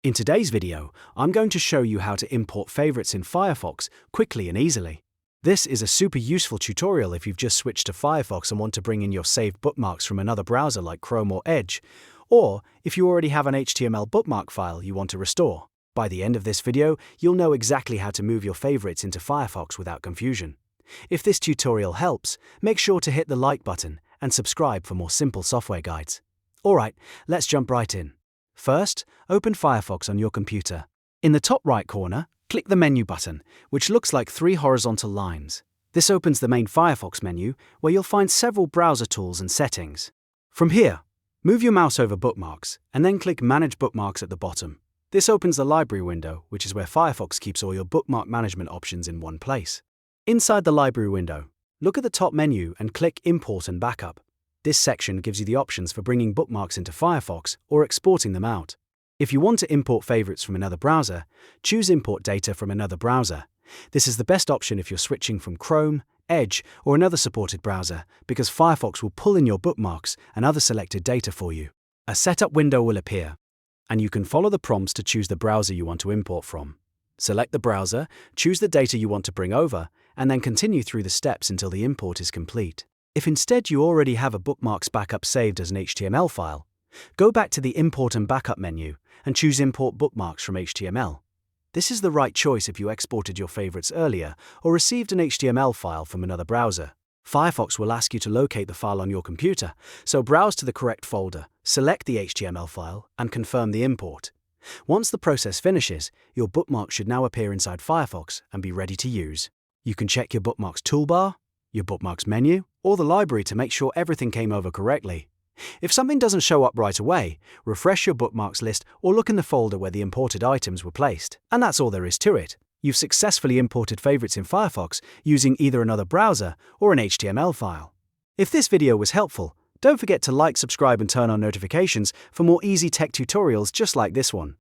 In today's video, I'm going to show you how to import favorites in Firefox quickly and easily. This is a super useful tutorial if you've just switched to Firefox and want to bring in your saved bookmarks from another browser like Chrome or Edge, or if you already have an HTML bookmark file you want to restore. By the end of this video, you'll know exactly how to move your favorites into Firefox without confusion. If this tutorial helps, make sure to hit the like button and subscribe for more simple software guides. Alright, let's jump right in. First, open Firefox on your computer. In the top right corner, click the menu button, which looks like three horizontal lines. This opens the main Firefox menu, where you'll find several browser tools and settings. From here, move your mouse over Bookmarks, and then click Manage Bookmarks at the bottom. This opens the library window, which is where Firefox keeps all your bookmark management options in one place. Inside the library window, look at the top menu and click Import and Backup. This section gives you the options for bringing bookmarks into Firefox or exporting them out. If you want to import favorites from another browser, choose Import Data from another browser. This is the best option if you're switching from Chrome, Edge, or another supported browser, because Firefox will pull in your bookmarks and other selected data for you. A setup window will appear, and you can follow the prompts to choose the browser you want to import from. Select the browser, choose the data you want to bring over, and then continue through the steps until the import is complete. If instead you already have a bookmarks backup saved as an HTML file, go back to the Import and Backup menu and choose Import Bookmarks from HTML. This is the right choice if you exported your favorites earlier or received an HTML file from another browser. Firefox will ask you to locate the file on your computer, so browse to the correct folder, select the HTML file, and confirm the import. Once the process finishes, your bookmark should now appear inside Firefox and be ready to use. You can check your bookmarks toolbar, your bookmarks menu, or the library to make sure everything came over correctly. If something doesn't show up right away, refresh your bookmarks list or look in the folder where the imported items were placed. And that's all there is to it. You've successfully imported favorites in Firefox using either another browser or an HTML file. If this video was helpful, don't forget to like, subscribe, and turn on notifications for more easy tech tutorials just like this one.